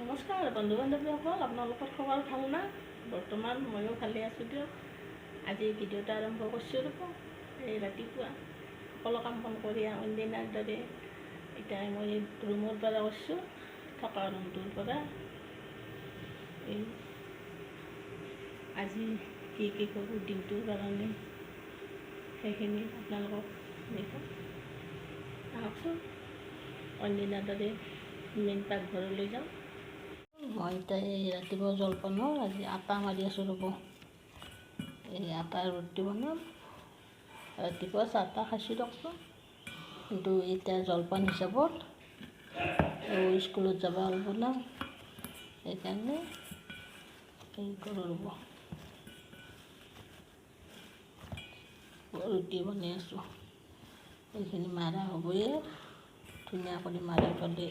নমস্কাৰ বন্ধু বান্ধৱীসকল, আপোনালোকৰ খবৰ ভাল না? বৰ্তমান ময়ো ভালে আছোঁ দিয়ক। আজি ভিডিঅ'টা আৰম্ভ কৰিছোঁ ৰ'ব। এই ৰাতিপুৱা সকলো কাম বন কৰি অন্যদিনাৰ দৰে এতিয়া মই ৰুমৰ পৰা কৰিছোঁ, থকা ৰুমটোৰ পৰা। এই আজি কি কৰোঁ দিনটোৰ কাৰণে সেইখিনি আপোনালোকক দেখোঁ। আহকচোন অন্যদিনাৰ দৰে মেইন পাকঘৰলৈ যাওঁ। মই এতিয়া এই ৰাতিপুৱা জলপানৰ আজি আটা মাৰি আছোঁ ৰ'ব। এই আটাৰ ৰুটি বনাম। ৰাতিপুৱা চাহ তাহ খাইছোঁ দিয়কচোন, কিন্তু এতিয়া জলপান হিচাপত স্কুলত যাব লাগিব না, সেইকাৰণে হেৰি কৰোঁ ৰ'ব, ৰুটি বনাই আছোঁ। এইখিনি মাৰা হ'বয়ে, ধুনীয়া কৰি মাৰি পেলাই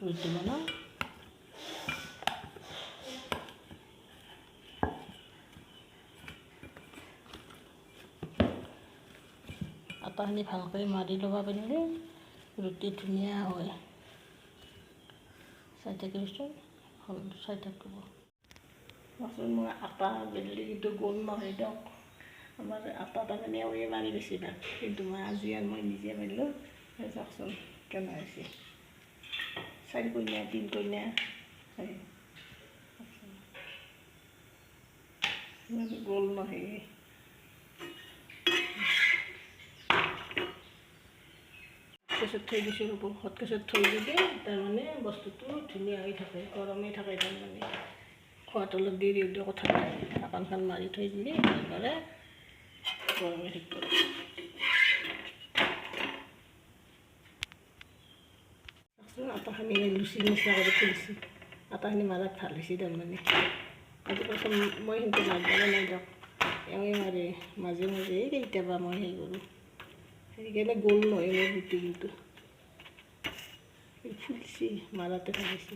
ৰুটি বনাম। আটাখিনি ভালকৈ মাৰি ল'ব পাৰিলে ৰুটি ধুনীয়া হয়। চাই থাকিবচোন, চাই থাকিব। মই আটা বেলি কিন্তু গোল নহয় দিয়ক। আমাৰ আটা তাৰমানে মাৰি বেছি ভাল, কিন্তু আজি আৰু মই নিজে মাৰিলোঁ। চাওকচোন কেনে হৈছে, 4 কোণীয়া 3 কোণীয়া ইমান গোল নহয়। হটকেছত থৈ দিছোঁ ৰ'ব। হটকেছত থৈ দিলে তাৰমানে বস্তুটো ধুনীয়া হৈ থাকে, গৰমেই থাকে। তাৰমানে খোৱাত অলপ দেৰি হ'লেও কথা নাই, ঢাকনখন মাৰি থৈ দিলে একেবাৰে গৰমে থাকিব। আটাখিনি লুচি নিচিনা কৰি থৈছোঁ। আটাখিনি মাৰাত ভাল হৈছে তাৰমানে। আজি প্ৰথম মই কিন্তু মাৰিব নাই দিয়ক, এওঁৱে মাৰে মাজে মাজে। কেতিয়াবা মই হেৰি কৰোঁ, সেইকাৰণে গোল নহয় মোৰ ৰুটি, কিন্তু ফুলছি মাৰাতে ভাল হৈছে।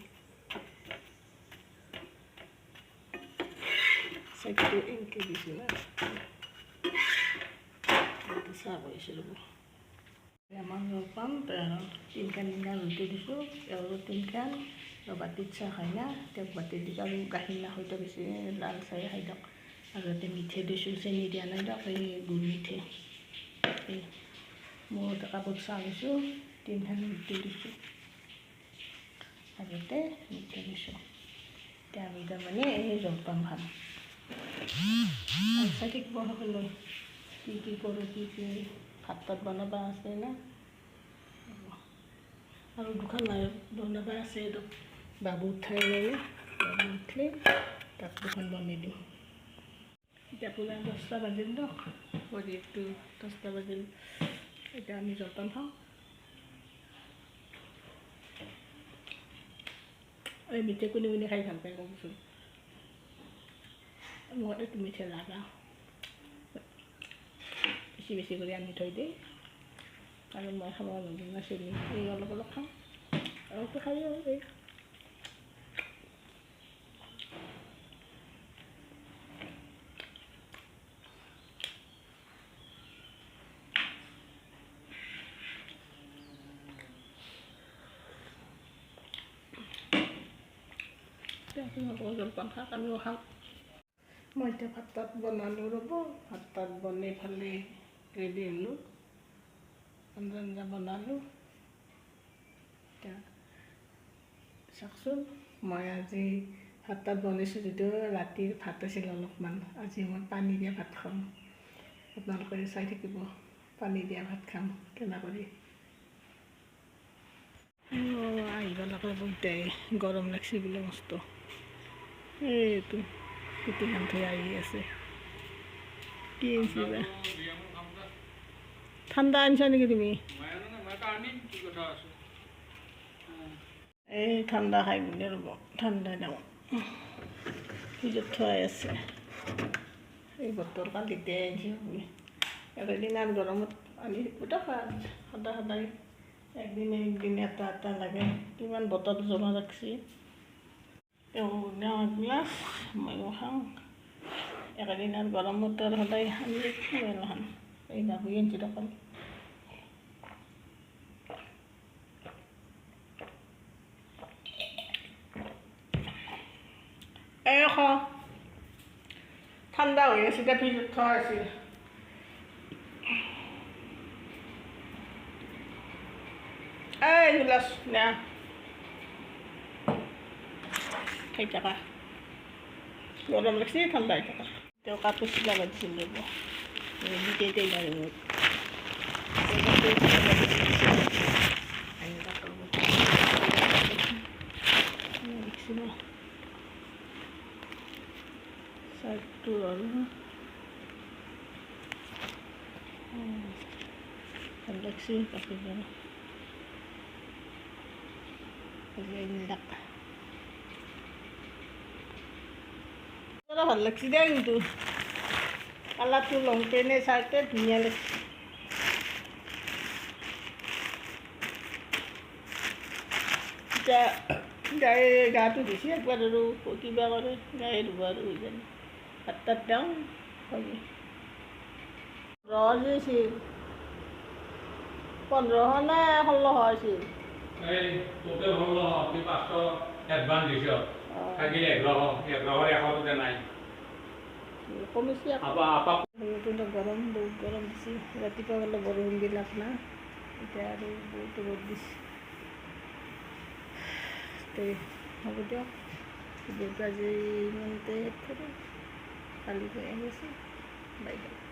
চাইডটো এনেকৈ দিছোঁ না, চাহ কৰিছোঁ ৰ'ব। আমাৰ জলপান 3খান ৰুটি দিছোঁ, এওঁৰো 3খান। বাতিত চাহ খায় না, তেওঁক বাতিত দিছোঁ। আৰু গাখীৰ নাখায়তো, বেছি লাল চাহে খাই দিয়ক। আৰু ইয়াতে মিঠৈ দিছোঁ, চেনি দিয়া নাই দিয়ক, এই গুড় মিঠৈ। এই মই কাপত চাহ দিছোঁ, 3খান ৰুটি দিছোঁ, আৰু ইয়াতে মিঠৈ দিছোঁ। এতিয়া আমি তাৰমানে এই জলপান খাম। চাই থাকিব সকলোৱে কি কৰোঁ, কি ভাত তাত বনাব আছে না, আৰু 2খান বনাব আছে। বাবু উঠাই ল'লে, বাবু উঠিলে তাক 2খান বনাই দিম। এতিয়া পূৰা 10টা বাজিল দিয়ক, ঘড়ীটো 10টা বাজিল। এতিয়া আমি জলপান খাওঁ। এই মিঠৈ কোনে কোনে খাই ভাল পায় কওকচোন। মই এইটো মিঠৈ নাখাওঁ, বেছি কৰি আনি থৈ দিই, আৰু মই খাব নাজানো চেনি, এই অলপ অলপ খাওঁ, অলপটো খাই আৰু এই জলপান খাওক, আমিও খাওঁ। মই এতিয়া ভাত তাত বনালোঁ ৰ'ব। ভাত তাত বনাই ফালে ৰেডি হ'লোঁ, আঞ্জা বনালোঁ। এতিয়া চাওকচোন, মই আজি ভাত তাত বনাইছোঁ যদিও ৰাতিৰ ভাত আছিল অলপমান। আজি মই পানী দিয়া ভাত খাম, আপোনালোকে চাই থাকিব। পানী দিয়া ভাত খাম কেনে কৰি। আহিব লাগে বইতাই, গৰম লাগছে বোলে মস্ত। এইটো কুটিখন থৈ আহি আছে, কি আনিছে বা? ঠাণ্ডা আনিছা নেকি তুমি? এই ঠাণ্ডা খাই বোলে ৰ'ব, ঠাণ্ডা দাম ফ্ৰিজত থোৱাই আছে। এই বতৰ কালিতে আনিছে বোলে, একেদিন আৰু গৰমত আনি গোটেই সদায় একদিন এটা লাগে। কিমান বটল জমা ৰাখছি। তেওঁ এগিলাচ ময়ো খাওঁ। একেদিন আৰু গৰমত আৰু সদায় আনি খাম। এই বাবুই আনিছে দেখোন। ঠাণ্ডা হৈ আছে এতিয়া ফ্ৰিজত থোৱা আছিল এই গিলাচ না খাই থাকা গৰম লাগছে ঠাণ্ডা হৈ থাকা তেওঁ কাপোৰ চিলাব দিছিল ৰ'ব দুটাই লাগে মোৰ চাৰ্টটো আৰু ভাল লাগছে কাপোৰযোৰ ভাল লাগছে দে কিন্তু কালাৰটো লং পেণ্টে চাৰ্টে ধুনীয়া লাগছে এতিয়া গায়ে গাটো ধুইছে একবাৰ আৰু কিবা কৰে গায়ে ধুব আৰু হৈ যায় ভাত তাত দিওঁ হ'ব ৰজিছিল 1500 নে 1600 আছিল এই তোকে বলল তুই 500 অ্যাডভান্স দিছ থাকিলে 1100 নাই কমিছে আপা আপা গৰম বহুত গৰম দিছে ৰাতিপুৱা বোলে বৰষুণ দিলাক না এতিয়া আৰু বহুত ৰ'দ দিছে হ'ব দিয়ক ভিডিঅ'টো আজি ইমানতে কালি গৈ আহি আছোঁ বাই বাই